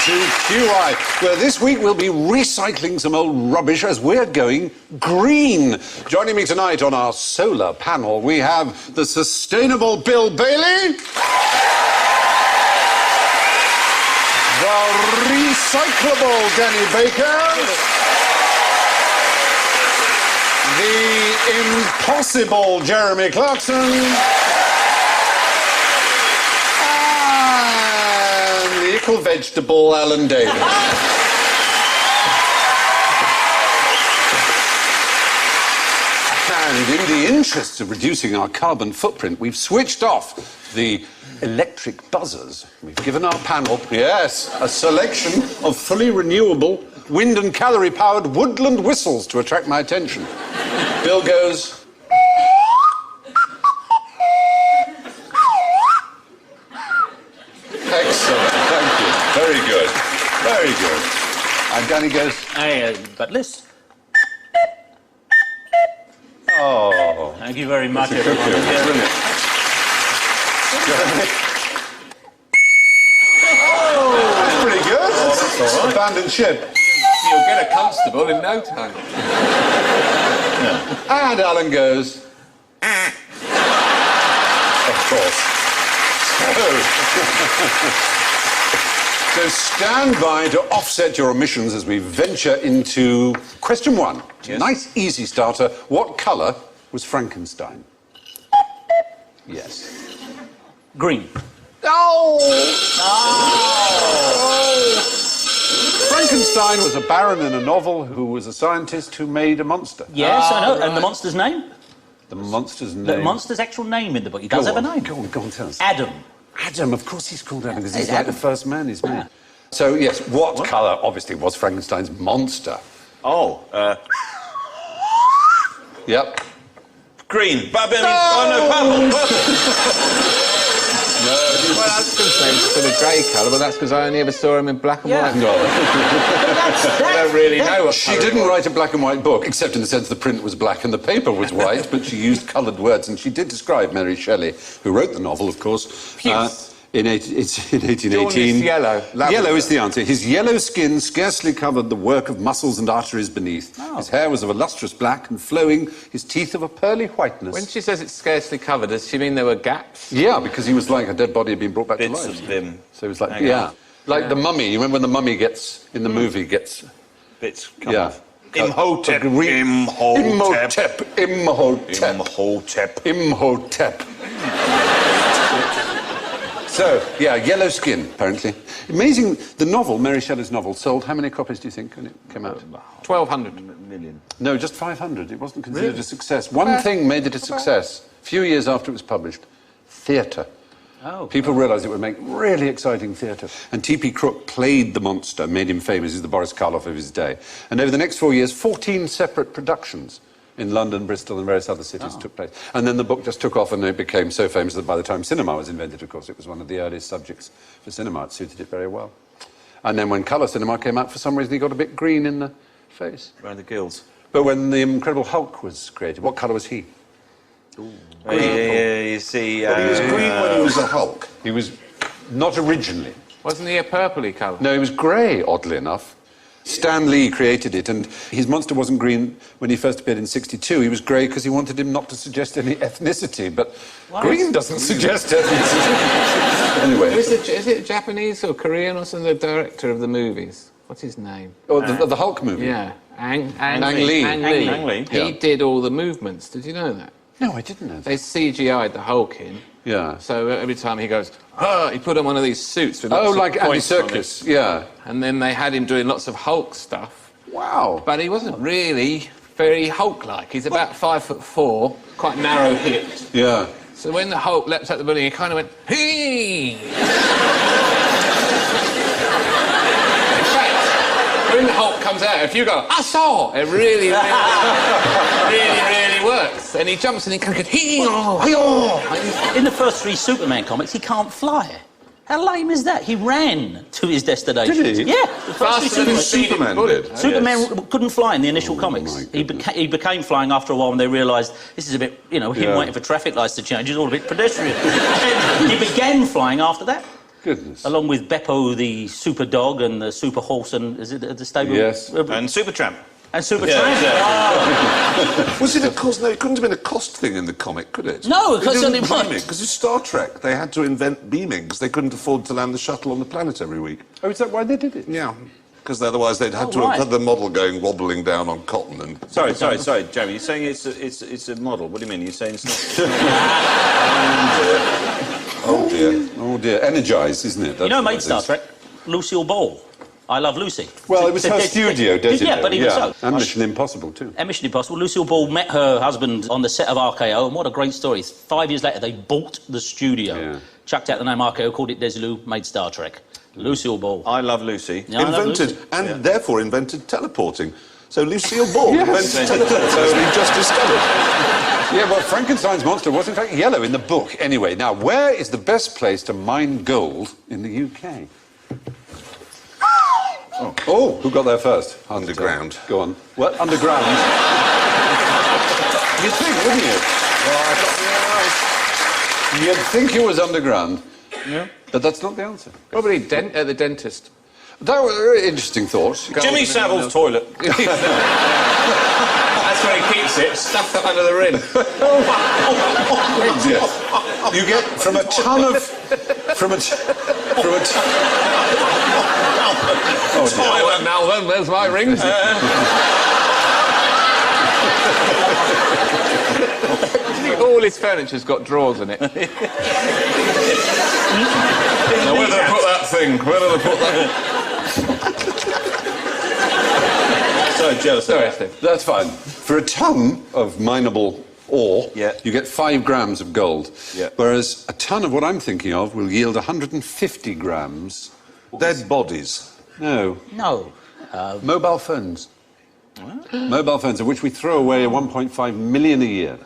To QI, where this week we'll be recycling some old rubbish as we're going green. Joining me tonight on our solar panel, we have the sustainable Bill Bailey, the recyclable Danny Baker, the impossible Jeremy Clarkson, vegetable Alan Davis. And in the interests of reducing our carbon footprint, we've switched off the electric buzzers. We've given our panel, yes, a selection of fully renewable wind and calorie-powered woodland whistles to attract my attention. Bill goes... Excellent, thank you. Very good, very good. And Danny goes... Buttless. Oh. Thank you very much, That's everyone. brilliant. Jeremy. Oh, that's pretty good. Oh, that's all right. Abandoned ship. You'll get a constable in no time. Yeah. And Alan goes... Of course. So stand by to offset your emissions as we venture into question one. Yes. Nice, easy starter. What colour was Frankenstein? Yes. Green. Oh! Frankenstein was a baron in a novel who was a scientist who made a monster. Yes, I know. Right. And the monster's name? The monster's name? The monster's actual name in the book. He does have a name. Go on, tell us. Adam. Adam, of course he's called Adam, because he's Adam. like the first man he's made. So, yes, what colour, obviously, was Frankenstein's monster? Oh, Yep. green. Purple. Well, I was going to say sort of grey colour, but that's because I only ever saw him in black and white. No. I don't really know what She colour it didn't was. write a black and white book, except in the sense the print was black and the paper was white, but she used coloured words, and she did describe Mary Shelley, who wrote the novel, of course. Puce. It's in 1818. Jaundice yellow. Yellow is the answer. His yellow skin scarcely covered the work of muscles and arteries beneath. Oh. His hair was of a lustrous black and flowing, his teeth of a pearly whiteness. When she says it's scarcely covered, does she mean there were gaps? Yeah, because he was like a dead body had been brought back Bits to life. of him. So it was like, Hang yeah. on. Like the mummy. You remember when the mummy gets, in the movie, gets... Bits come Yeah. off. Imhotep. Imhotep. Imhotep. Imhotep. Imhotep. So, yeah, yellow skin, apparently. Amazing. The novel, Mary Shelley's novel, sold how many copies do you think when it came out? 1,200. Million. No, just 500. It wasn't considered a success. One thing made it a success. A few years after it was published. Theatre. Oh. People realised it would make really exciting theatre. And T.P. Crook played the monster, made him famous. He's the Boris Karloff of his day. And over the next 4 years, 14 separate productions in London, Bristol and various other cities took place. And then the book just took off and it became so famous that by the time cinema was invented, of course, it was one of the earliest subjects for cinema. It suited it very well. And then when colour cinema came out, for some reason he got a bit green in the face. Around the gills. But when the Incredible Hulk was created, what colour was he? Yeah, you see... He was green when he was a Hulk. He was not originally. Wasn't he a purpley colour? No, he was grey, oddly enough. Stan Lee created it, and his monster wasn't green when he first appeared in '62. He was grey because he wanted him not to suggest any ethnicity, but green doesn't suggest ethnicity. Anyway. Is it Japanese or Korean or something, the director of the movies? What's his name? Oh, the Hulk movie? Yeah. Ang Lee. Lee. He Yeah. did all the movements. Did you know that? No, I didn't know that. They CGI'd the Hulk in. Yeah. So every time he goes, he put on one of these suits with Oh, lots like of Andy points on it. Serkis, yeah. And then they had him doing lots of Hulk stuff. Wow. But he wasn't really very Hulk-like. He's about 5'4", quite narrow-hipped. Yeah. So when the Hulk leapt at the building, he kind of went, hey! In fact, when the Hulk comes out, if you go, I saw, it really, really works. And he jumps and he kind of goes, hey-oh! In the first 3 Superman comics, he can't fly. How lame is that? He ran to his destination. Did he? Yeah. The first 3 Faster than Superman did. Superman couldn't fly in the initial comics. He became flying after a while when they realised this is a bit, him waiting for traffic lights to change is all a bit pedestrian. And he began flying after that. Goodness. Along with Beppo, the super dog, and the super horse, and is it the stable? Yes. And Supertramp. And Super Yeah, Tramp. exactly. Was it a cost? No, it couldn't have been a cost thing in the comic, could it? No, it certainly wasn't. Because it's Star Trek. They had to invent beaming because they couldn't afford to land the shuttle on the planet every week. Oh, is that why they did it? Yeah. Because otherwise they'd had to right. have had the model going wobbling down on cotton and... Sorry, Jamie. You're saying it's a model. What do you mean? You're saying it's not... Oh, dear. Oh, dear. Energized, isn't it? You know, That's made what Star it is. Trek, Lucille Ball. I Love Lucy. Well, it was her studio, Designated. Yeah, but even so. And Mission Impossible, too. And Mission Impossible. Lucille Ball met her husband on the set of RKO, and what a great story. 5 years later, they bought the studio, chucked out the name RKO, called it Desilu, made Star Trek. Lucille Ball. I Love Lucy. Yeah, I Love Invented, Lucy. and therefore invented teleporting. So Lucille Ball invented teleporting, as we've just discovered. Yeah, well, Frankenstein's monster was, in fact, yellow in the book. Anyway, now, where is the best place to mine gold in the UK? Oh, who got there first? Underground. Go on. What? Underground? You'd think, wouldn't you? You'd think it was underground. Yeah. But that's not the answer. Probably at the dentist. That was a very interesting thought. Jimmy Savile's toilet. That's where he keeps it, stuffed up under the rim. Yes. You get from a ton of... Oh, toilet now then, there's my rings. All his furniture's got drawers in it. Now, where did I put that thing? Where did I put that? So jealous. Sorry, Steve. That's fine. For a ton of mineable ore, you get 5 grams of gold. Yeah. Whereas a ton of what I'm thinking of will yield 150 grams. Dead bodies. No. No. Mobile phones. Mobile phones, of which we throw away 1.5 million a year.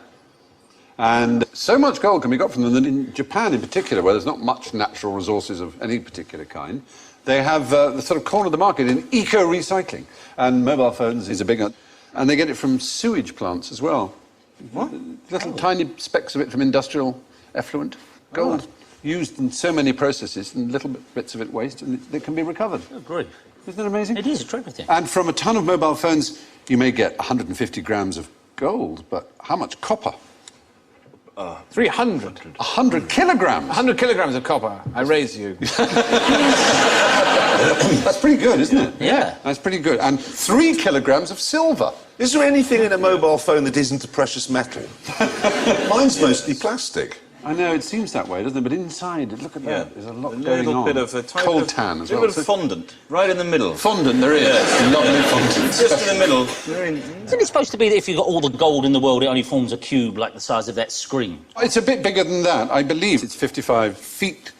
And so much gold can be got from them that in Japan in particular, where there's not much natural resources of any particular kind, they have the sort of corner of the market in eco-recycling. And mobile phones is a big one. And they get it from sewage plants as well. What? Little tiny specks of it from industrial effluent. Gold used in so many processes, and little bits of it waste, and it can be recovered. Oh, great. Isn't that amazing? It is a terrific thing. And from a ton of mobile phones, you may get 150 grams of gold, but how much copper? 300. 100 kilograms. 100 kilograms of copper. I raise you. That's pretty good, isn't it? Yeah. That's pretty good. And 3 kilograms of silver. Is there anything in a mobile phone that isn't a precious metal? Mine's mostly plastic. I know, it seems that way, doesn't it? But inside, look at that. There's a lot going on. Bit of a tiny coltan as well. A bit of fondant, right in the middle. Fondant, there is. Lovely fondant. Just in the middle. Isn't it supposed to be that if you've got all the gold in the world, it only forms a cube like the size of that screen? It's a bit bigger than that. I believe it's 55 feet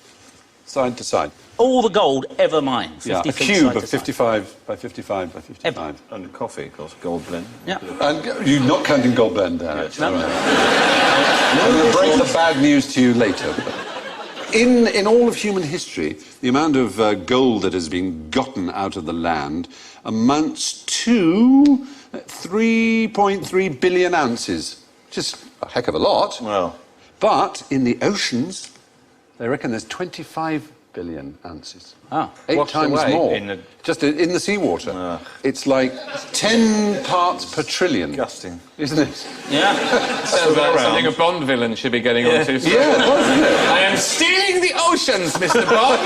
side to side. All the gold ever mined. 50 Yeah, a feet cube side of to side. 55 by 55 by 55. And coffee, of course, gold blend. Yeah. And you're not counting gold blend there. actually. I'm going to break the bad news to you later. In all of human history, the amount of gold that has been gotten out of the land amounts to 3.3 billion ounces. Just a heck of a lot. Well. But in the oceans, they reckon there's 25 billion ounces. Ah. 8 Washed times away more. in Just in the seawater. It's like 10 parts per trillion. Disgusting. Isn't it? Yeah. Sounds like something a Bond villain should be getting onto. Yeah, it was, isn't it? I am stealing the oceans, Mr. Bond.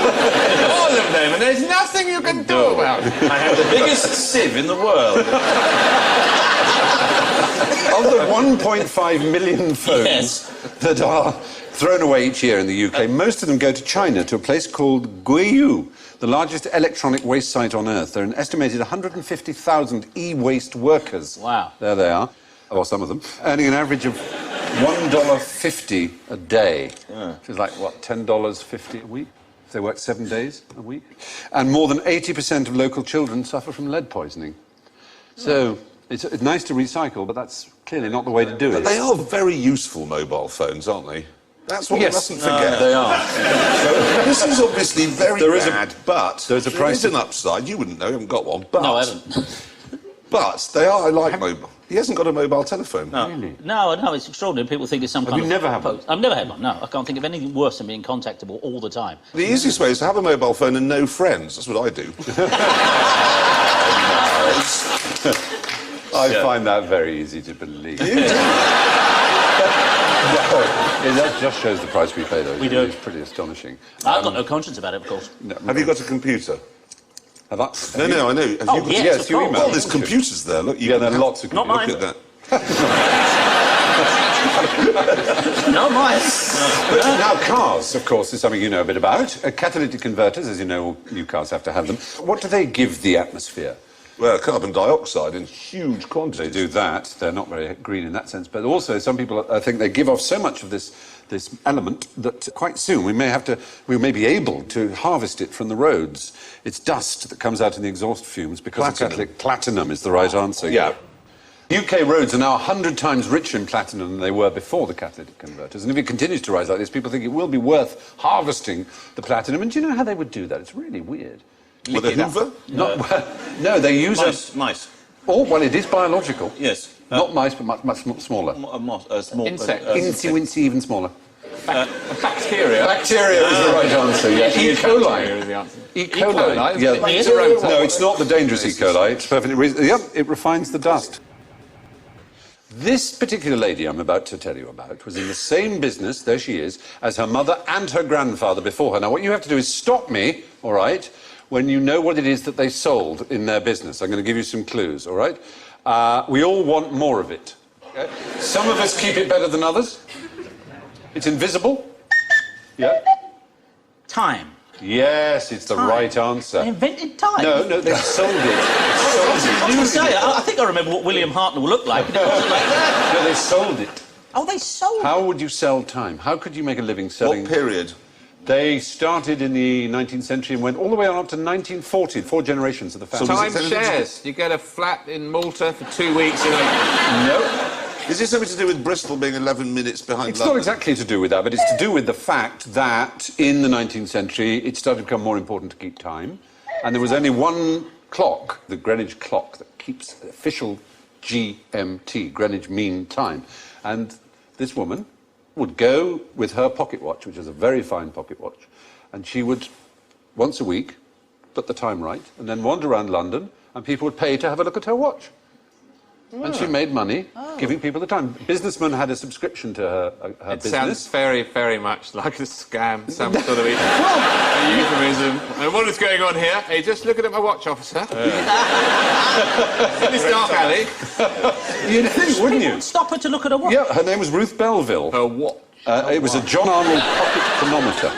All of them, and there's nothing you can do about it. I have the biggest sieve in the world. Of the 1.5 million phones that are thrown away each year in the UK, most of them go to China, to a place called Guiyu, the largest electronic waste site on Earth. There are an estimated 150,000 e-waste workers. Wow. There they are, or some of them, earning an average of $1.50 a day. Which is like, what, $10.50 a week? If they work 7 days a week. And more than 80% of local children suffer from lead poisoning. So it's nice to recycle, but that's clearly not the way to do it. But they are very useful mobile phones, aren't they? That's what we mustn't No, forget. they are. So, this is obviously very bad, but there's a price there is an upside. You wouldn't know, you haven't got one. But, No, I haven't. But they are, I like mobile. He hasn't got a mobile telephone. No. Really? No, it's extraordinary. People think it's some kind you of... never had one? I've never had one, no. I can't think of anything worse than being contactable all the time. The easiest way is to have a mobile phone and no friends. That's what I do. I find that very easy to believe. That just shows the price we pay, though. We do. It's pretty astonishing. I've got no conscience about it, of course. No, Have you got a computer? have I? No, I know. Have you got, yes, of you course. email. Well, there's computers there. Look, you Yeah, can there are have- lots of Not computers. mine. Look at that. No, mine. But now, cars, of course, is something you know a bit about. Catalytic converters, as you know, all new cars have to have them. What do they give the atmosphere? Well, carbon dioxide in huge quantities. They do that. They're not very green in that sense. But also, some people think they give off so much of this element that quite soon we may be able to harvest it from the roads. It's dust that comes out in the exhaust fumes because of catalytic. Platinum is the right answer. Yeah. UK roads are now 100 times richer in platinum than they were before the catalytic converters. And if it continues to rise like this, people think it will be worth harvesting the platinum. And do you know how they would do that? It's really weird. With a Hoover? No, they use Mice. Oh, well, it is biological. Yes. Not mice, but much smaller. Small Insect. Incy-wincy, even smaller. Bacteria. Bacteria is the right answer, yeah. E. coli. Bacteria is the answer. E. coli. isn't it? Yes. No, it's not the dangerous E. coli. It's perfectly reasonable. Yep, it refines the dust. This particular lady I'm about to tell you about was in the same business, there she is, as her mother and her grandfather before her. Now, what you have to do is stop me, all right, when you know what it is that they sold in their business. I'm going to give you some clues, all right? We all want more of it. Okay? Some of us keep it better than others. It's invisible. Yeah. Time. Yes, it's the right answer. They invented time. No, they sold it. I was going to say, I think I remember what William Hartnell looked like, but it wasn't like that. No, they sold it. Oh, they sold it. How would you sell time? How could you make a living selling... What period? They started in the 19th century and went all the way on up to 1940, 4 generations of the family. Time shares. You get a flat in Malta for 2 weeks. No, Is this something to do with Bristol being 11 minutes behind it's London? not exactly to do with that, but it's to do with the fact that in the 19th century it started to become more important to keep time, and there was only one clock, the Greenwich clock, that keeps official GMT, Greenwich Mean Time. And this woman would go with her pocket watch, which is a very fine pocket watch, and she would, once a week, put the time right, and then wander around London, and people would pay to have a look at her watch. And she made money giving people the time. Businessmen had a subscription to her It business. sounds very, very much like a scam, some sort of a euphemism. And what is going on here? Hey, just looking at my watch, officer. In this dark alley. You'd think, wouldn't you? Stop her to look at her watch. Yeah, her name was Ruth Belville. A watch. It was a John Arnold pocket chronometer,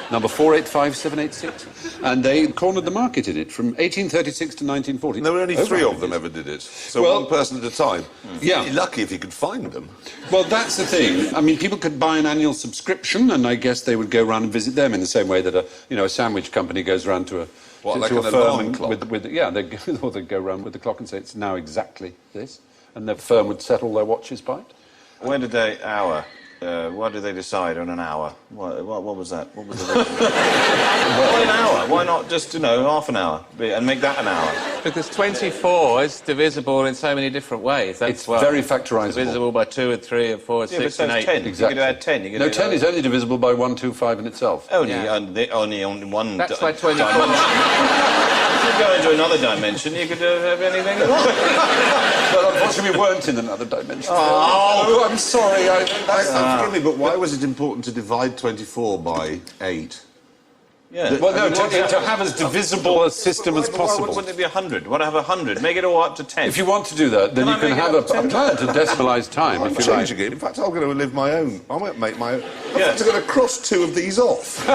number 485786. And they cornered the market in it from 1836 to 1940. There were only Over 3 of 100 them years. ever did it. So Well- one person at a time. Yeah. You'd be lucky if you could find them. Well, that's the thing. I mean, people could buy an annual subscription, and I guess they would go around and visit them in the same way that a sandwich company goes around to a What, like to an a firm alarm and clock? or they'd go around with the clock and say it's now exactly this, and the firm would settle their watches by it. When did they hour? Why did they decide on an hour? What was that? What was the Why an hour? Why not just, half an hour and make that an hour? Because 24 is divisible in so many different ways. That's It's very factorisable. Divisible by 2 and 3 and 4 and Yeah, but 6 so and 8. it's 10. Exactly. You could add 10. You could No, add 10 is only divisible by 1, 2, 5 in itself. Only, Yeah. only on one That's why 24. If you go into another dimension, you could have anything you want. But unfortunately, we weren't in another dimension. Oh, I'm sorry. Forgive me, but why was it important to divide 24 by 8? Yeah. Well, no, to have as divisible a system as Why possible. wouldn't it be 100? Why not have 100? Make it all up to 10. If you want to do that, then Can you I can make it have a up to 10? plan to decimalise time, I'm if you like. changing it. In fact, I'm going to live my own. I won't make my own. Yeah. I'm going to cross 2 of these off.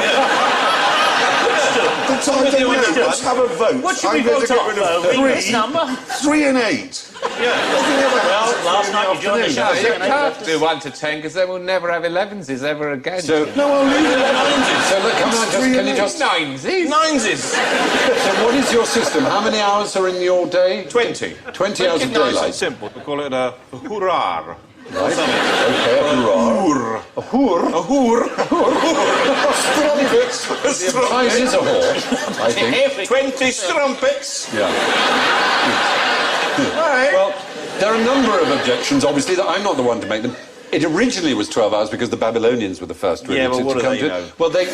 Let's have a vote. What should we I'm going vote to get on, rid of though? Read this number. 3 and 8. Well, last night you joined the show. No, you second, can't do 1 to 10 because then we'll never have 11s ever again. So, No, I'll leave it at 9s. so look, can you just... 9s? 9s. So what is your system? How many hours are in your day? 20. 20 hours of Nice and daylight. simple. We call it a hurrar. Okay, a hoor. A hoor? A hoor. Strumpets. The prize is a whore, I think. 20 strumpets. Yeah. All right. Well, there are a number of objections, obviously, that I'm not the one to make them. It originally was 12 hours because the Babylonians were the first really Yeah, but to what do come they to know? it. Well, right.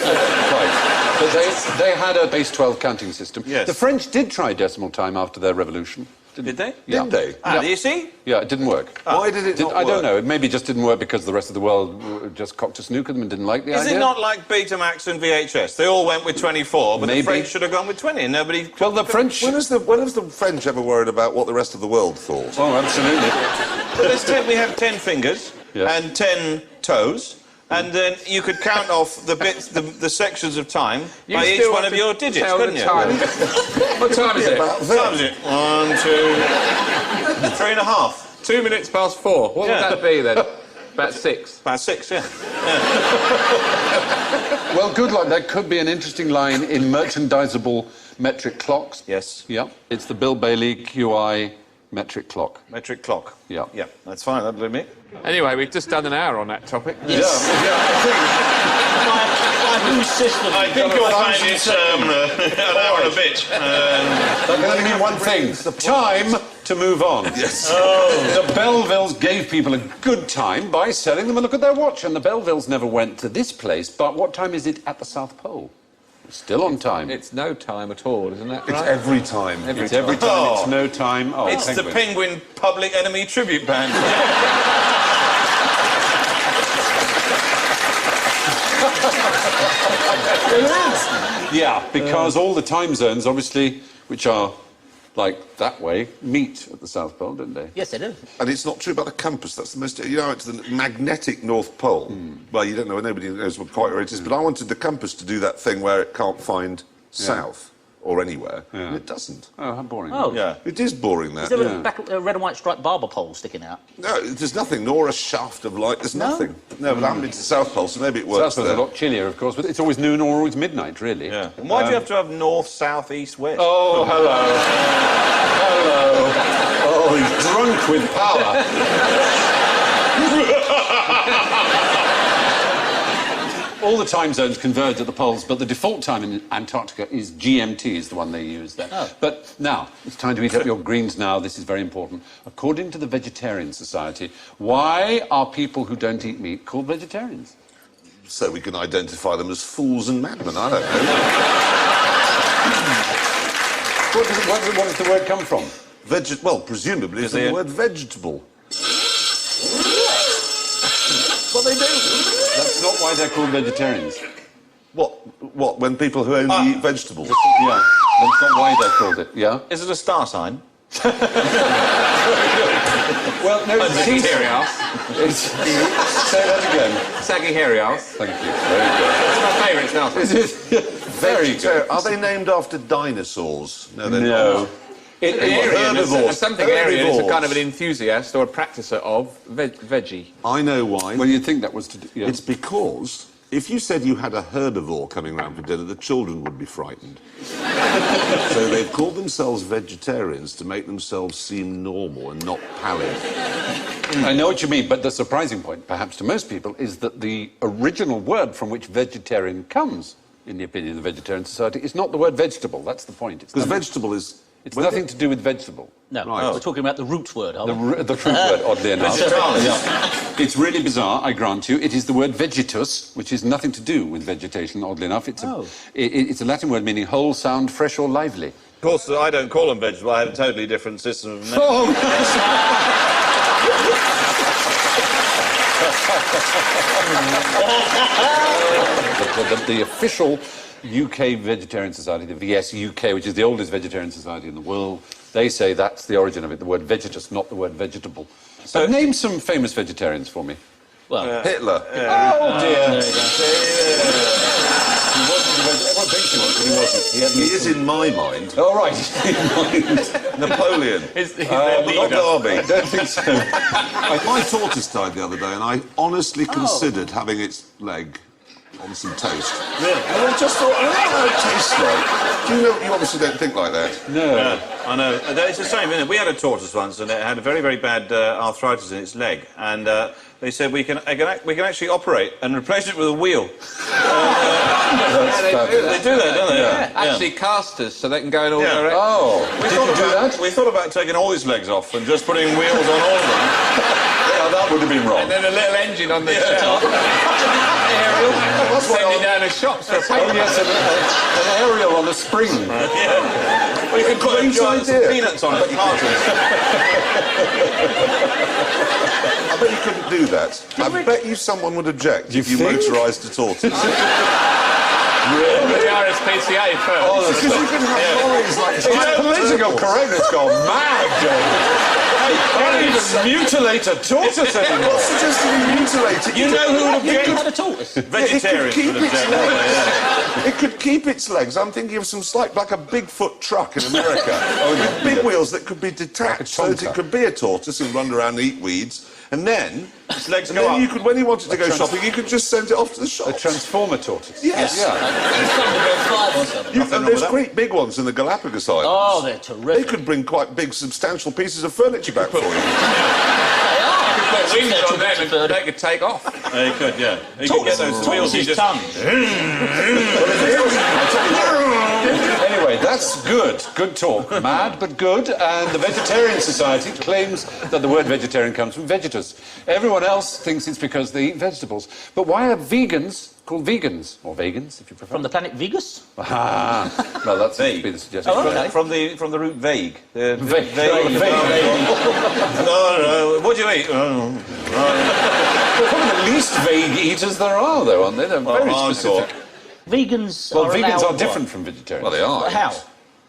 But they had a base 12 counting system. Yes. The French did try decimal time after their revolution. Did they? Yeah. Did they? Ah, do you see? Yeah, it didn't work. Why did it not I don't work? know. It maybe just didn't work because the rest of the world just cocked a snook at them and didn't like the Is idea. it not like Betamax and VHS? They all went with 24, but Maybe. the French should have gone with 20, and nobody... Well, the French... When has the French ever worried about what the rest of the world thought? Oh, absolutely. But we have 10 fingers Yeah. and 10 toes, and then you could count off the bits, the sections of time by each still one have of to your digits, tell couldn't the you? time. What time is it? About Times it. 1, 2, 3.5. 2 minutes past 4. What Yeah. would that be then? About 6. About 6, yeah. Well, good luck. That could be an interesting line in merchandisable metric clocks. Yes. Yeah. It's the Bill Bailey QI metric clock. Metric clock. Yeah. Yeah, that's fine, that'll do me. Anyway, we've just done an hour on that topic. Yeah, My new system. I think you'll find it's an hour and a bit. That can only mean one thing. Time to move on. Yes. The Belvilles gave people a good time by selling them a look at their watch, and the Belvilles never went to this place, but what time is it at the South Pole? It's still on time. It's no time at all, isn't that It's right? every time. It's every time. Oh. It's no time. Oh, It's the Penguin Public Enemy Tribute Band. Yeah, because all the time zones, obviously, which are like that way, meet at the South Pole, don't they? Yes, they do. And it's not true about the compass. That's the most... You know, it's the magnetic North Pole. Well, you don't know, nobody knows quite where it is, but I wanted the compass to do that thing where it can't find south or anywhere, and it doesn't. Oh, how boring. Oh. Yeah. It is boring, that. Is there a red and white striped barber pole sticking out? No, there's nothing, nor a shaft of light. There's No? nothing. No, but I haven't been to the South Pole, so maybe it works South Pole's there. a lot chillier, of course, but it's always noon or always midnight, really. Yeah. And why do you have to have north, south, east, west? Oh, hello. Hello. Oh, he's drunk with power. All the time zones converge at the poles, but the default time in Antarctica is GMT, is the one they use there. Oh. But now, it's time to eat up your greens now. This is very important. According to the Vegetarian Society, why are people who don't eat meat called vegetarians? So we can identify them as fools and madmen. I don't know. What does the word come from? Well, presumably it's the word vegetable. Well, they do. That's not why they're called vegetarians. What? When people who only eat vegetables? Yeah, that's not why they're called it. Yeah. Is it a star sign? Well, no, Sagittarius. Say that again. Sagittarius. Thank you. Very good. It's my favourite now. Very good. Are they named after dinosaurs? No, they're No. not. Aryan is Herbivores. something Aryan is a kind of Herbivores. an enthusiast or a practicer of veggie. I know why. Well, you'd think that was to do... Yeah. It's because if you said you had a herbivore coming round for dinner, the children would be frightened. So they've called themselves vegetarians to make themselves seem normal and not pallid. I know what you mean, but the surprising point, perhaps to most people, is that the original word from which vegetarian comes, in the opinion of the Vegetarian Society, is not the word vegetable. That's the point. It's Because nothing, vegetable is... it's nothing to do with vegetable. No, Right. we're talking about the root word, aren't we? The root word, oddly enough. Vegetalis. Yeah. It's really bizarre, I grant you. It is the word vegetus, which is nothing to do with vegetation, oddly enough. It's, it's a Latin word meaning whole, sound, fresh or lively. Of course, I don't call them vegetable. I have a totally different system of names. The official UK Vegetarian Society, the VS UK, which is the oldest vegetarian society in the world, they say that's the origin of it, the word vegetus, not the word vegetable. So name some famous vegetarians for me. Well, Hitler. Oh, dear. He wasn't a vegetarian. Everyone thinks he was. He wasn't. He is in my mind. Oh, right. Napoleon. He's their Not leader. Derby. I don't think so. My tortoise died the other day, and I honestly considered having its leg on some toast. Really? And I just thought, I don't know how it tastes like. Do you know? You obviously don't think like that. No. Yeah, I know. It's the same, isn't it? We had a tortoise once, and it had a very, very bad arthritis in its leg, and they said we can actually operate and replace it with a wheel. They do that, don't they? Yeah. Actually, casters, so they can go in all directions. Oh, We thought about taking all his legs off and just putting wheels on all of them. That would have been wrong. And then a little engine on the top. Aerial. Sending down the shops for a Oh, paper. yes, an aerial on a spring. Well, you could put Great some idea. peanuts on it. I bet you couldn't do that. I bet you someone would object if you think? motorised a tortoise. The RSPCA first. Because you can have lorries like... Political correctness gone mad, John. You can't even mutilate a tortoise I'm anymore. not suggesting you mutilate it. You know who would You object? had a tortoise. Vegetarians keep would its object. legs. wouldn't they? It could keep its legs. I'm thinking of some like a Bigfoot truck in America with big wheels that could be detached so that it could be a tortoise and run around and eat weeds. And then, Its legs and go then up. you could, when you wanted to go shopping, you could just send it off to the A shops. transformer tortoise. Yes. Yeah. And there's great big ones in the Galapagos Islands. Oh, they're They terrific. could bring quite big, substantial pieces of furniture back for you. Put wings on them and they could take off. They could, yeah. You could get those wheels. You Tortoise's just tongue. Anyway, that's good. Good talk. Mad, but good. And the Vegetarian Society claims that the word vegetarian comes from vegetas. Everyone else thinks it's because they eat vegetables. But why are vegans called vegans? Or vegans, if you prefer. From the planet Vegas? Ah, well, that's Vague. be the suggestion. Oh, okay. from the root vague. The Vague. vague. No. What do you eat? They're probably the least vague eaters there are, though, aren't they? They're very hardcore. specific. Vegans Well, are vegans allowed are what? different from vegetarians. Well, they are. How?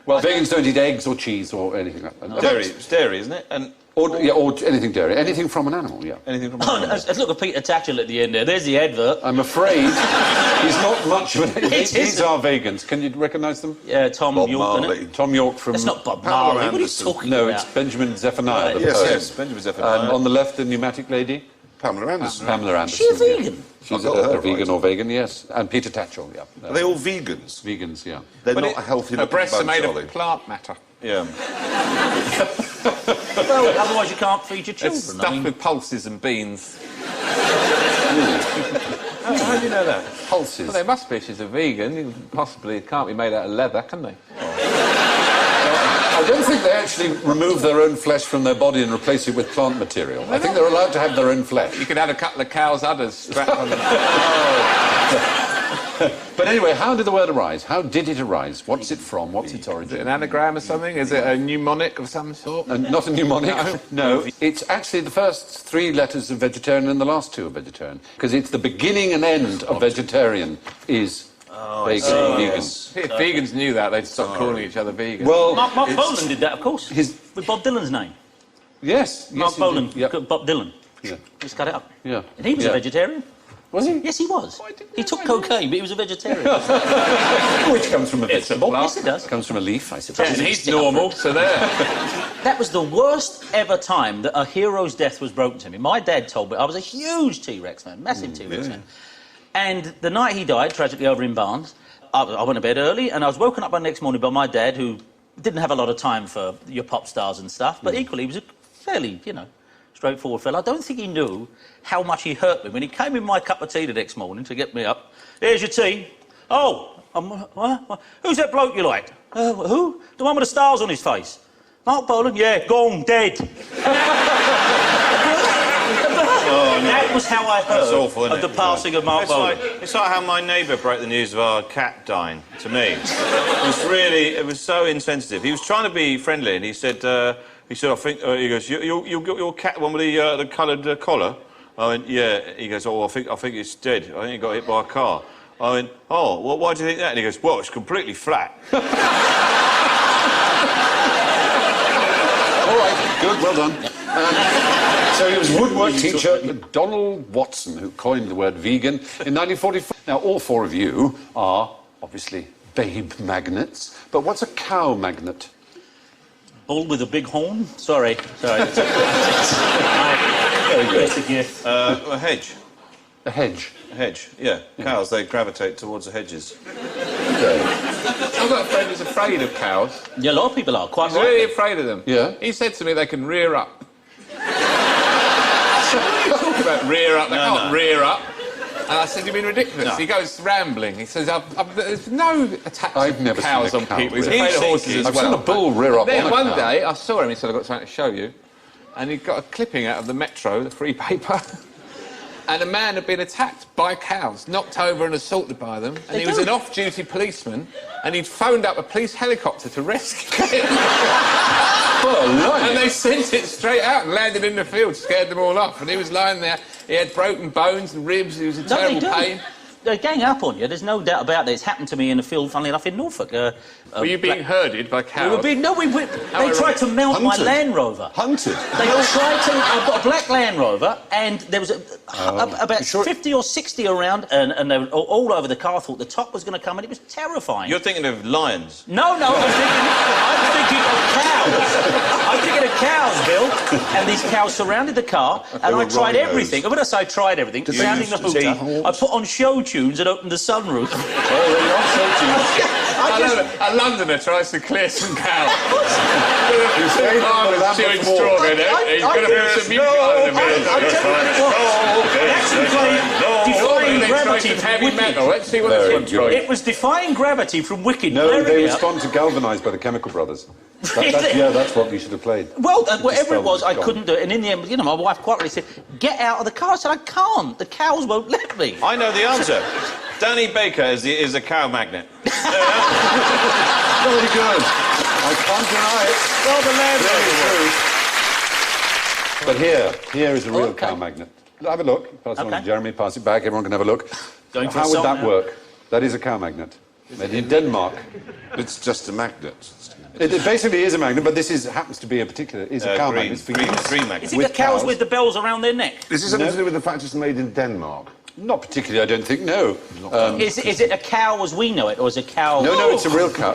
Well, vegans don't eat eggs or cheese or anything like that. Dairy. It's dairy, isn't it? And Or anything dairy. Anything from an animal, yeah. anything from. Oh, look at Peter Tatchell at the end there. There's the advert. I'm afraid he's not much of an... These isn't. are vegans. Can you recognise them? Yeah, Tom Bob York, innit? Marley. Tom York from... That's not Bob Pamela Marley. What are you Anderson. talking No, about? it's Benjamin Zephaniah, the Yes, poet. yes. Benjamin Zephaniah. And on the left, the pneumatic lady, Pamela Anderson. Pamela Anderson. She a yeah. vegan? She's I've got her a vegan right. or vegan, yes. And Peter Tatchell, yeah. Are they all vegans? Vegans, yeah. They're But not a healthy her looking breasts are bunch, made are they? of plant matter. Yeah. Well, otherwise you can't feed your It's children. stuffed with pulses and beans. How do you know that? Pulses. Well, they must be. She's a vegan. You possibly it can't be made out of leather, can they? I don't think they actually remove their own flesh from their body and replace it with plant material. I think they're allowed to have their own flesh. You could have a couple of cows' udders strapped on them. But anyway, how did the word arise? How did it arise? What's it from? What's its Is it origin? an anagram or something? Is it a mnemonic of some sort? Not a mnemonic? No. It's actually the first 3 letters of vegetarian and the last 2 of vegetarian. Because it's the beginning and end of vegetarian is vegan. If vegans knew that, they'd stop calling each other vegans. Well, Mark it's- Bolan did that, of course. His- With Bob Dylan's name. Yes. Mark yes, Bolan. indeed. Yep. Bob Dylan. Yeah. Just cut it up. Yeah. And he was a Yeah. vegetarian. Was he? Yes, he was. He took cocaine, but he was a vegetarian. Which comes from a vegetable. Yes, it does. Comes from a leaf, I suppose. and he's normal, so there. That was the worst ever time that a hero's death was broken to me. My dad told me I was a huge T-Rex fan, massive T-Rex fan. And the night he died, tragically over in Barnes, I went to bed early and I was woken up the next morning by my dad, who didn't have a lot of time for your pop stars and stuff, but equally he was a fairly, straightforward fella. I don't think he knew how much he hurt me when he came in my cup of tea the next morning to get me up. Here's your tea. Oh, what? Who's that bloke you like? Who? The one with the stars on his face. Mark Bolan? Yeah, gone, dead. That was how I heard That's awful, isn't of the it? passing of Mark Bolan. It's like how my neighbour broke the news of our cat dying to me. It was so insensitive. He was trying to be friendly, and he said, I think, he goes, your cat, one with the coloured collar? I went, yeah. He goes, oh, I think it's dead. I think it got hit by a car. I went, oh, well, why do you think that? And he goes, well, it's completely flat. All right, good, well done. So he was woodwork teacher Donald Watson, who coined the word vegan in 1944. Now, all 4 of you are, obviously, babe magnets. But what's a cow magnet? Bull with a big horn? Sorry. Very good. It's a gift. A hedge. A hedge. A hedge, yeah. Cows, they gravitate towards the hedges. I've got a friend who's afraid of cows. Yeah, a lot of people are, quite He's right. really afraid of them. Yeah. He said to me they can rear up. I said, what are you talking about, rear up? They can't rear up. And I said, you've been ridiculous. No. He goes rambling. He says, there's no attacks I've of never cows seen a on cow people. He's rear. afraid of horses as I've well. seen a bull rear up Then on a one cow. day, I saw him, he said, I've got something to show you. And he got a clipping out of the Metro, the free paper. And a man had been attacked by cows, knocked over and assaulted by them. And he was an off-duty policeman, and he'd phoned up a police helicopter to rescue him. And they sent it straight out and landed in the field, scared them all off. And he was lying there, he had broken bones and ribs, he was in terrible pain. They gang up on you, there's no doubt about that. It's happened to me in a field, funnily enough, in Norfolk. Were you being herded by cows? they tried to mount my Hunted. Land Rover. Hunted. They tried to... I've got a black Land Rover, and there was about 50 or 60 around, and they were all over the car. I thought the top was going to come, and it was terrifying. You're thinking of lions. No, I was thinking of cows. I'm thinking of cows, Bill. And these cows surrounded the car, and I tried rhinos. everything. When I say I tried everything, sounding the use tea hooter, I put on show tunes and opened the sunroof. A Londoner tries to clear some cows. He's saying chewing strawberry. He's going to put some music on in a minute. Defying They try gravity some from heavy Wicked. metal. Let's see what this Very one's good. like. It was defying gravity from Wicked. No, blaring they out. respond to Galvanised by the Chemical Brothers. That's what we should have played. Well, whatever it was, I Gone. couldn't do it. And in the end, my wife quite really said, get out of the car. I said, I can't. The cows won't let me. I know the answer. Danny Baker is a cow magnet. Very good. I can't deny it. Well, the Land Rover. But here is a real Okay. cow magnet. Have a look. Pass it on to Okay. Jeremy, pass it back, everyone can have a look. Going for How a would song that now. work? That is a cow magnet. Made in Denmark. It's just a magnet. It basically is a magnet, but this happens to be a particular... Is a cow green, magnet. It's for green, use. green magnet. Is it With the cows cows. with the bells around their neck? Is this something to do with the fact it's made in Denmark? Not particularly, I don't think, no. Is it a cow as we know it, or is it a cow... No, it's a real cow.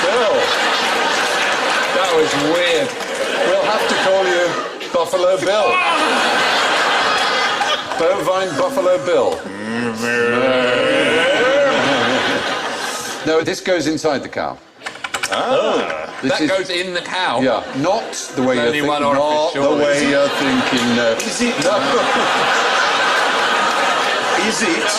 Bill, That was weird. we'll have to call you Buffalo Bill. Bovine Buffalo Bill. No, this goes inside the cow. This That goes in the cow. Yeah, not the way you're only thinking. one orifice, Not the surely. way you're thinking. Is it? Is it?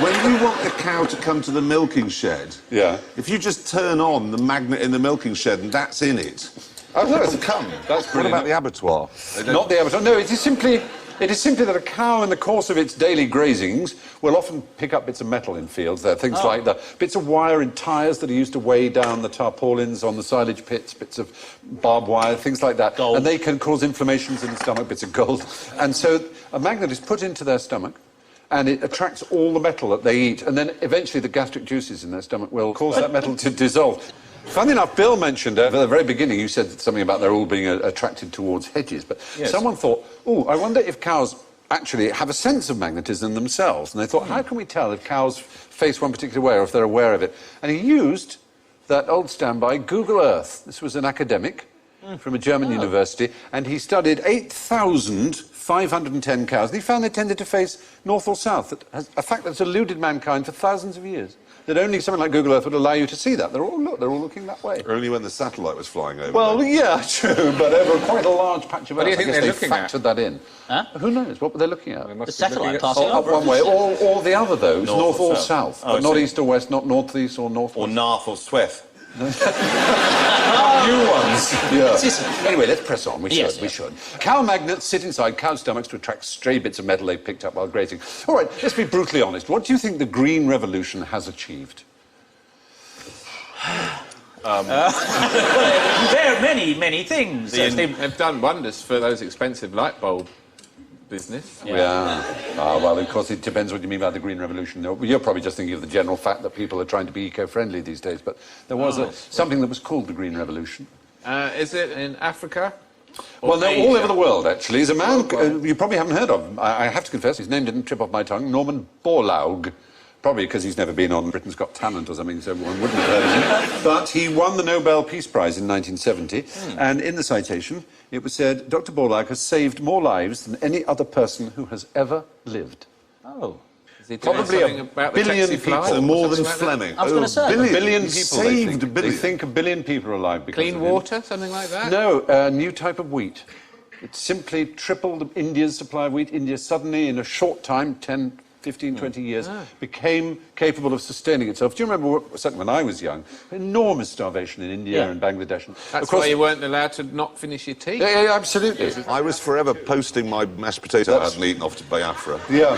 When you want the cow to come to the milking shed, Yeah. if you just turn on the magnet in the milking shed and that's in it, Oh, it'll come. That's What brilliant. about the abattoir? Not the abattoir. No, it is simply that a cow in the course of its daily grazings will often pick up bits of metal in fields. There are things like the bits of wire in tyres that are used to weigh down the tarpaulins on the silage pits, bits of barbed wire, things like that. Gold. And they can cause inflammations in the stomach, bits of gold. And so a magnet is put into their stomach, and it attracts all the metal that they eat, and then eventually the gastric juices in their stomach will cause that metal to dissolve. Funny enough, Bill mentioned at the very beginning, you said something about they're all being attracted towards hedges, but someone thought, oh, I wonder if cows actually have a sense of magnetism themselves. And they thought, how can we tell if cows face one particular way or if they're aware of it? And he used that old standby, Google Earth. This was an academic from a German university, and he studied 8,510 cows, and he found they tended to face north or south, a fact that's eluded mankind for thousands of years. That only something like Google Earth would allow you to see that. They're all looking that way. Only when the satellite was flying over. Well, yeah, true, but over quite a large patch of What do Earth. you think I they're guess they looking at? factored that in. Huh? Who knows? What were they looking at? The satellite passing Up over. one way, or the other, those, north or south. south. Oh, but not so- east or west, not north-east or north. Or Narth or Sweth. New ones. Yeah. Anyway, let's press on. We should. Yes, We yes. should. Cow magnets sit inside cow stomachs to attract stray bits of metal they picked up while grazing. All right, let's be brutally honest. What do you think the Green Revolution has achieved? There are many things. They've done wonders for those expensive light bulb business. Yeah. Well, of course, it depends what you mean by the Green Revolution. You're probably just thinking of the general fact that people are trying to be eco-friendly these days, but there was something that was called the Green Revolution. Is it in Africa? Well, no, all Asia? over the world, actually. He's a man you probably haven't heard of. I have to confess, his name didn't trip off my tongue. Norman Borlaug. Probably because he's never been on Britain's Got Talent or something, so one wouldn't have heard of him. But he won the Nobel Peace Prize in 1970, and in the citation, it was said, Dr. Borlaug has saved more lives than any other person who has ever lived. Oh. Is he doing Probably something a about the billion taxi flight? people. So more than Something like that? Fleming. I was gonna say. billion. A billion He people, saved a billion. They think a billion people are alive because Clean of him. water, something like that? No, a new type of wheat. It simply tripled India's supply of wheat. India suddenly, in a short time, 10, 15, 20 years, became capable of sustaining itself. Do you remember, certainly when I was young, enormous starvation in India and Bangladesh? That's of course, why you weren't allowed to not finish your tea. yeah, absolutely. I was forever posting my mashed potato I hadn't eaten off to Biafra. Yeah.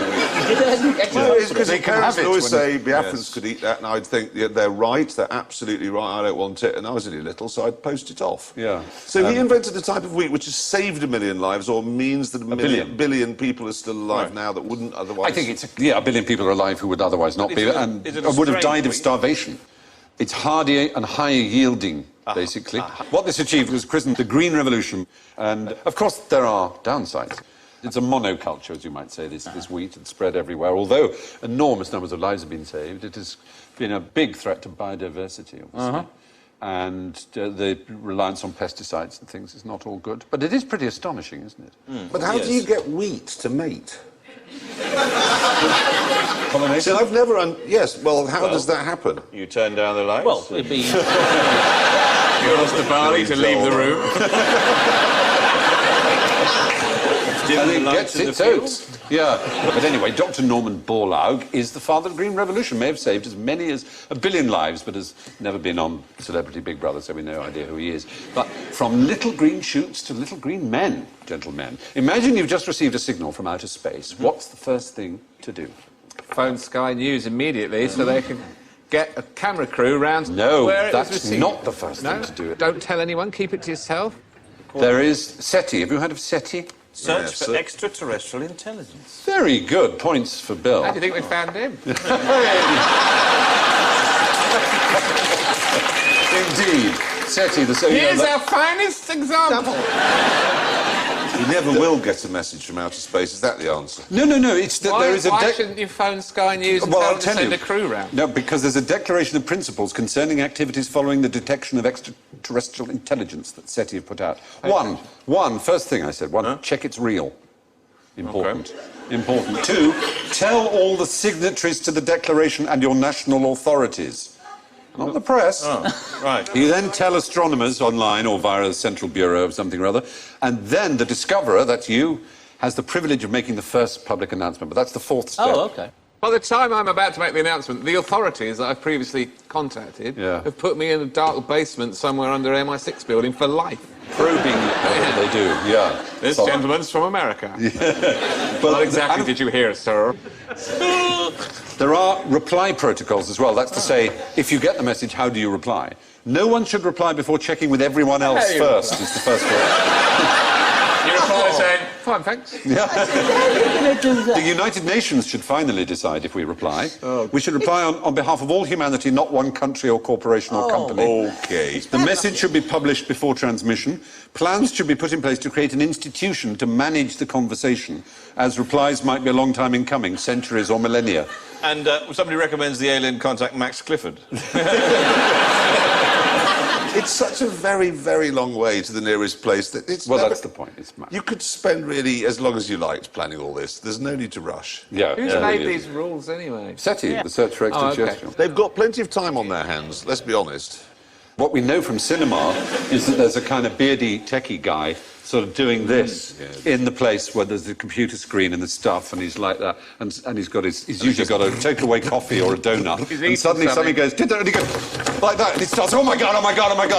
Well, it's because They the can parents have it would always when say Biafrans could eat that, and I'd think they're right, they're absolutely right, I don't want it, and I was only little, so I'd post it off. Yeah. So he invented a type of wheat which has saved a million lives, or means that a billion. billion people are still alive now that wouldn't otherwise... I think it's a billion people are alive who would otherwise not be, and is it a would have strange died of wheat? starvation. It's hardier and higher yielding, basically. What this achieved was christened the Green Revolution, and of course there are downsides. It's a monoculture, as you might say, this wheat. It's spread everywhere. Although enormous numbers of lives have been saved, it has been a big threat to biodiversity, obviously. And the reliance on pesticides and things is not all good. But it is pretty astonishing, isn't it? But how do you get wheat to mate? Pollination? So I've never... Yes, well, how does that happen? You turn down the lights? Well, it'd be... You asked the barley to leave the room. dim And the it lights gets in the its field? oats. Yeah. But anyway, Dr. Norman Borlaug is the father of the Green Revolution. May have saved as many as a billion lives, but has never been on Celebrity Big Brother, so we have no idea who he is. But from little green shoots to little green men, gentlemen. Imagine you've just received a signal from outer space. What's the first thing to do? Phone Sky News immediately so they can get a camera crew round No, where it was that's received. not the first No? thing to do. Don't tell anyone, keep it to yourself. There is SETI. Have you heard of SETI? Search Yes, for sir. extraterrestrial intelligence. Very good. Points for Bill. How do you think we found him? Indeed. SETI, Here's our finest example. You never will get a message from outer space, is that the answer? No. It's that Why, there is a... why shouldn't you phone Sky News and Well, tell I'll them to tell send you. a crew round? No, because there's a declaration of principles concerning activities following the detection of extraterrestrial intelligence that SETI have put out. First thing I said, check it's real. Important. Important. 2, tell all the signatories to the declaration and your national authorities. Not the press. Oh, right. You then tell astronomers online or via the Central Bureau of something or other, and then the discoverer, that's you, has the privilege of making the first public announcement. But that's the fourth step. Oh, OK. By the time I'm about to make the announcement, the authorities that I've previously contacted have put me in a dark basement somewhere under MI6 building for life. Probing they do, yeah. This So- gentleman's from America. But What exactly did you hear, sir? There are reply protocols as well. That's to say, if you get the message, how do you reply? No one should reply before checking with everyone else Hey. first, is the first word. You reply saying, fine, thanks. The United Nations should finally decide if we reply. We should reply on behalf of all humanity, not one country or corporation or company. OK. The message should be published before transmission. Plans should be put in place to create an institution to manage the conversation, as replies might be a long time in coming, centuries or millennia. And somebody recommends the alien contact Max Clifford. It's such a very, very long way to the nearest place that it's... Well, never- that's the point. It's You could spend really as long as you liked planning all this. There's no need to rush. yeah. Who's yeah, made really these rules anyway? SETI, the search for extraterrestrial. They've got plenty of time on their hands, let's be honest. What we know from cinema is that there's a kind of beardy techie guy sort of doing this in the place where there's the computer screen and the stuff, and he's like that, and he's usually got a takeaway coffee or a donut, and suddenly somebody goes, did that, and he goes like that, and he starts, oh my god,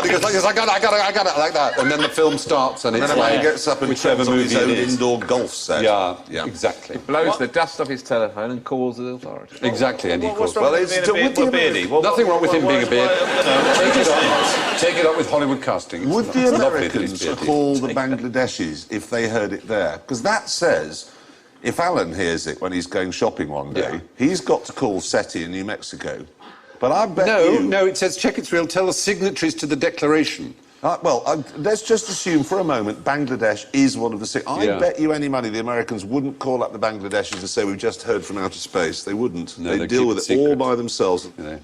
he goes like this, I got it, like that, and then the film starts, and And it's then like he gets up and whichever turns on his movie own it is. indoor golf set. Yeah, exactly. Blows the dust off his telephone and calls the authorities. Exactly, and he calls. Well, it's being a with the beardy? Nothing wrong with him being a beard. Take it Well, up. Take it up with Hollywood casting. It's Would the lovely that he's Americans beardy. call the Bangladeshis if they heard it there? Because that says, if Alan hears it when he's going shopping one day, he's got to call SETI in New Mexico. But I bet No, it says check it's real, tell the signatories to the declaration. Let's just assume for a moment Bangladesh is one of the six. I bet you any money the Americans wouldn't call up the Bangladeshis and say, we've just heard from outer space. They wouldn't. No, they deal with it all by themselves. You know.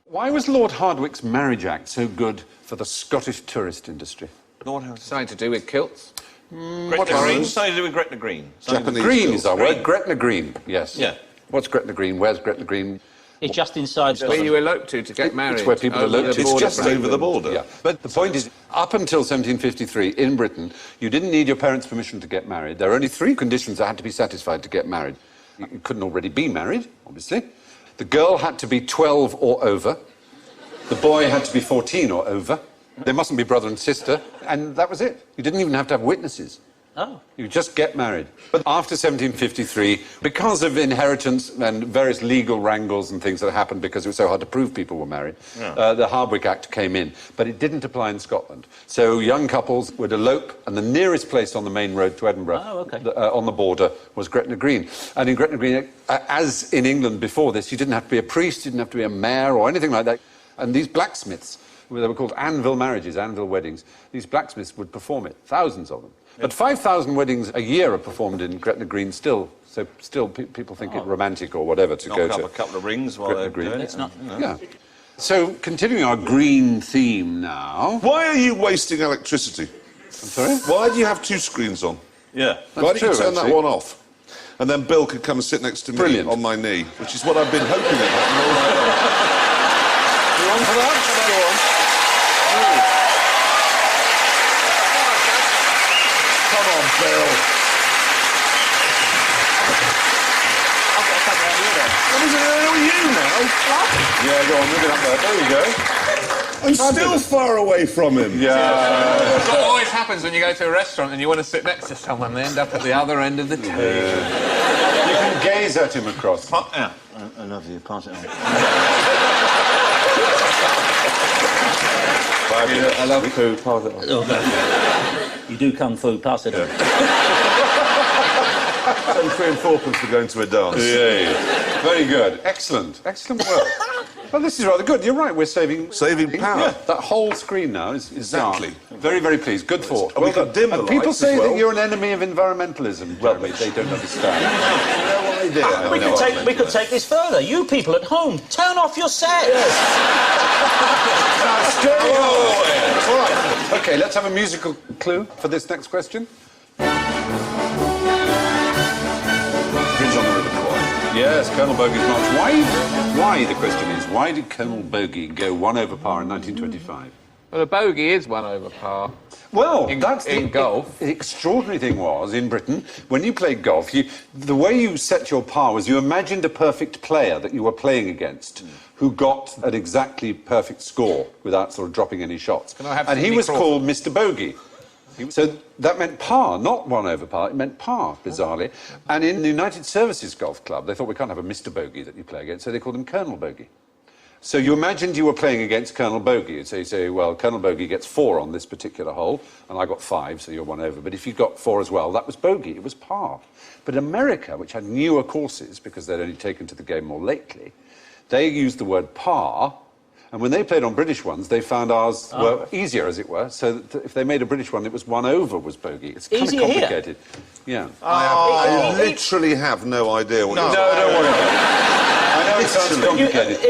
Why was Lord Hardwicke's Marriage Act so good for the Scottish tourist industry? Lord Howe. Something to do with kilts? Gretna Green? Something to do with Gretna Green. Japanese Green girls. is our word. Gretna Green, yes. Yeah. What's Gretna Green? Where's Gretna Green? It's just inside Where Scotland. you elope to get married. It's where people over elope the to. It's border just from over the England. border. Yeah. But the point is, up until 1753, in Britain, you didn't need your parents' permission to get married. There were only 3 conditions that had to be satisfied to get married. You couldn't already be married, obviously. The girl had to be 12 or over. The boy had to be 14 or over. They mustn't be brother and sister. And that was it. You didn't even have to have witnesses. Oh. You just get married. But after 1753, because of inheritance and various legal wrangles and things that happened because it was so hard to prove people were married, the Hardwicke Act came in. But it didn't apply in Scotland. So young couples would elope, and the nearest place on the main road to Edinburgh, on the border, was Gretna Green. And in Gretna Green, as in England before this, you didn't have to be a priest, you didn't have to be a mayor or anything like that. And these blacksmiths, they were called anvil marriages, anvil weddings, these blacksmiths would perform it, thousands of them. But 5,000 weddings a year are performed in Gretna Green still, so still people think it romantic or whatever to go Knock to. up a couple of rings while Gretna they're Green. doing it. It's not... Yeah. So, continuing our green theme now... Why are you wasting electricity? I'm sorry? Why do you have 2 screens on? Yeah. Why don't you true, turn actually. that one off? And then Bill could come and sit next to me Brilliant. on my knee, which is what I've been hoping would happen all night long. You on for that? Go on. Come on, Bill. What is it? Who are you now? Yeah, go on, move it up there. There we go. I'm still far away from him. Yeah. That's what always happens when you go to a restaurant and you want to sit next to someone, they end up at the other end of the table. You can gaze at him across. Yeah. I love you. Pass it on. I love poo. Pass it on. You do kung fu, pass it on. So 3 and 4 for going to a dance. Yeah. Very good. Excellent. Excellent work. Well, this is rather good. You're right, we're saving power. Yeah, that whole screen now is Exactly. dark. Very, very pleased. Good thought. And we could dim the and people lights say as well. that you're an enemy of environmentalism. Well, they don't understand. No idea. We could take this further. You people at home, turn off your sets. All right. OK, let's have a musical clue for this next question. Bridge on the River Kwai. Yes, Colonel Bogey's March. Why, the question is, why did Colonel Bogey go 1 over par in 1925? Well, a bogey is 1 over par. Well, In- that's in golf. The extraordinary thing was, in Britain, when you played golf, the way you set your par was you imagined a perfect player that you were playing against who got an exactly perfect score without sort of dropping any shots. Can I have and he Sidney was Crawford? called Mr. Bogey. So that meant par, not 1 over par, it meant par, bizarrely. And in the United Services Golf Club, they thought we can't have a Mr. Bogey that you play against, so they called him Colonel Bogey. So you imagined you were playing against Colonel Bogey. So you say, well, Colonel Bogey gets 4 on this particular hole, and I got 5, so you're 1 over. But if you got 4 as well, that was bogey, it was par. But America, which had newer courses, because they'd only taken to the game more lately, they used the word par, and when they played on British ones, they found ours were easier, as it were, so that if they made a British one, it was 1 over was bogey. It's kind of Easier here? complicated. Yeah. I literally have no idea what you're No, don't worry about it. I know it sounds complicated.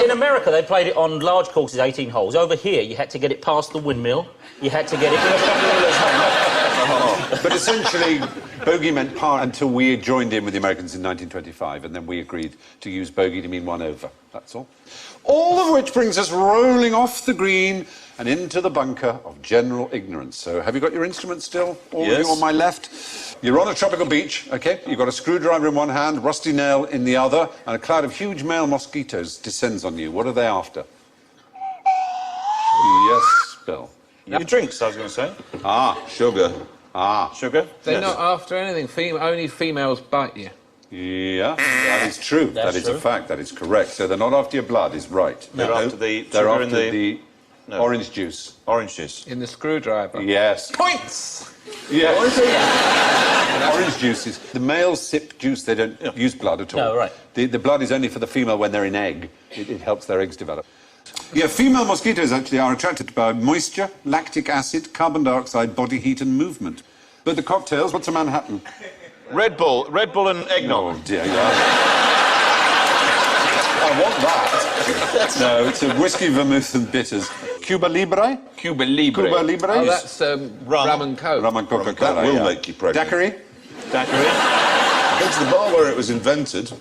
In America, they played it on large courses, 18 holes. Over here, you had to get it past the windmill. You had to get it... But essentially, bogey meant par until we joined in with the Americans in 1925, and then we agreed to use bogey to mean 1 over. That's all. All of which brings us rolling off the green and into the bunker of general ignorance. So have you got your instruments still? All of you on my left? You're on a tropical beach, OK? You've got a screwdriver in one hand, rusty nail in the other, and a cloud of huge male mosquitoes descends on you. What are they after? Yes, Bill. Your drinks, I was going to say. Sugar. Sugar? They're not after anything. Only females bite you. Yeah, that is true. That's That is true. a fact. That is correct. So they're not after your blood, is right. They're after the They're sugar after in the... the orange juice. Orange juice. In the screwdriver. Yes. Points! Yes. Orange juice is... The males sip juice, they don't use blood at all. No, right. The blood is only for the female when they're in egg. It helps their eggs develop. Yeah, female mosquitoes actually are attracted by moisture, lactic acid, carbon dioxide, body heat and movement. But the cocktails, what's a Manhattan? Red Bull and eggnog. Oh, dear God. I want that. No, it's a whiskey, vermouth and bitters. Cuba Libre? Cuba Libre. Cuba Libre? Oh, that's rum and coke. Rum and Coca-Cola, That will yeah. make you pregnant. Daiquiri? Daiquiri. I went to the bar where it was invented,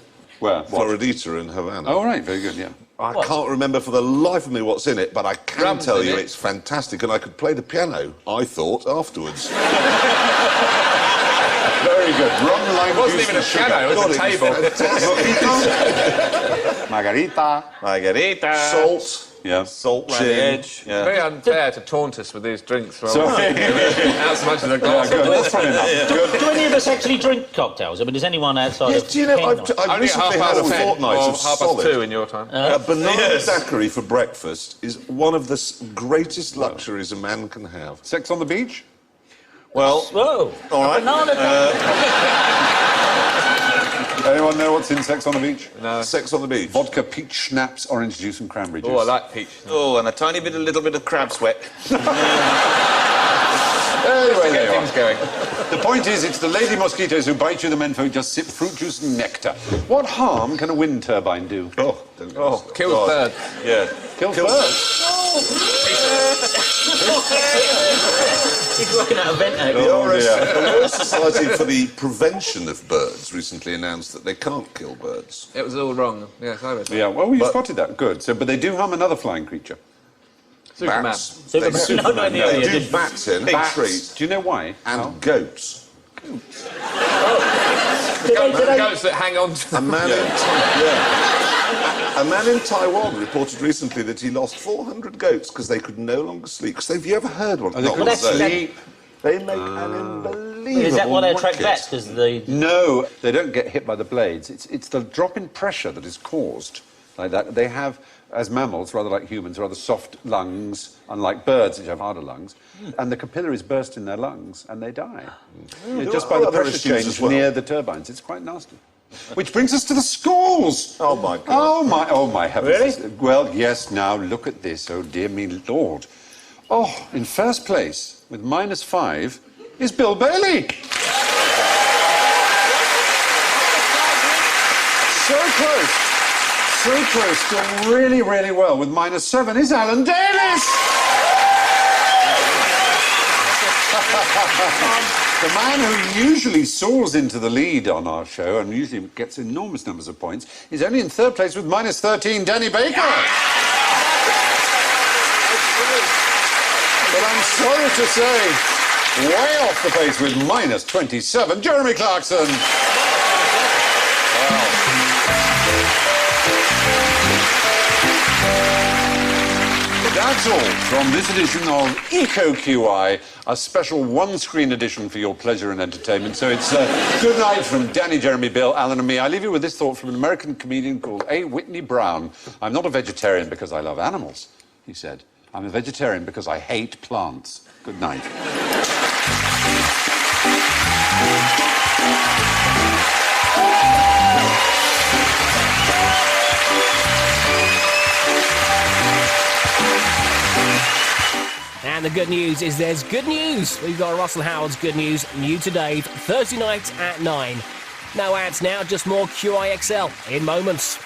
Where? Floridita in Havana. Oh, right, very good, yeah. I can't remember for the life of me what's in it, but I can Rum's tell in you it. it's fantastic, and I could play the piano, I thought, afterwards. Very good. Rum, lime, It wasn't juice even a and sugar. piano, it was a table. Margarita. Margarita. Salt. Yeah. Salt round the Gin. edge. Yeah. Very unfair to taunt us with these drinks. Well, So- out as much as a glass. Good, that's funny enough. Good. Do any of us actually drink cocktails? I mean, does anyone outside Yes, of do you know, Ken I've or- recently had a 10 fortnight or of half solid. past 2 in your time. A banana Yes. daiquiri for breakfast is one of the greatest luxuries a man can have. Sex on the beach? Well, Whoa! all right. Banana Anyone know what's in Sex on the Beach? No. Sex on the beach. Vodka, peach schnapps, orange juice and cranberry juice. Oh, I like peach. Oh, and a little bit of crab sweat. Anyway, there Get you are. things going. The point is, it's the lady mosquitoes who bite you, the men folk just sip fruit juice and nectar. What harm can a wind turbine do? Oh, don't Kills God. birds. Yeah. Kills birds. He's working at a ventilator. The Oh, dear. the Royal Society for the Prevention of Birds recently announced that they can't kill birds. It was all wrong. Yes, I read that. Yeah, well, you But- spotted that. Good. So, but they do harm another flying creature. Superman. Bats. Superman. They, No, no, no, they yeah, do just- bats in, Bats. trees, Do you know why? and goats. Goats that hang on to A man, a man in Taiwan reported recently that he lost 400 goats because they could no longer sleep. Because have you ever heard one? They Not couldn't one of those. sleep. They make an unbelievable Is that why they attract racket. bats? Because the No, they don't get hit by the blades. It's the drop in pressure that is caused like that. They have, as mammals, rather like humans, rather soft lungs, unlike birds, which have harder lungs. And the capillaries burst in their lungs and they die. Just by There the are other pressure issues change as well. near the turbines. It's quite nasty. Which brings us to the scores. Oh, my God. Oh my heavens. Really? Well, yes, now look at this. Oh, dear me, Lord. Oh, in first place, with -5, is Bill Bailey. So close. So close. Doing really, really well. With -7 is Alan Davis. The man who usually soars into the lead on our show and usually gets enormous numbers of points is only in third place with -13, Danny Baker. But I'm sorry to say, way off the pace with -27, Jeremy Clarkson. That's all from this edition of EcoQI, a special one-screen edition for your pleasure and entertainment. So it's good night from Danny, Jeremy, Bill, Alan and me. I leave you with this thought from an American comedian called A. Whitney Brown. I'm not a vegetarian because I love animals, he said. I'm a vegetarian because I hate plants. Good night. And the good news is there's good news. We've got Russell Howard's good news, new today, Thursday night at 9. No ads now, just more QIXL in moments.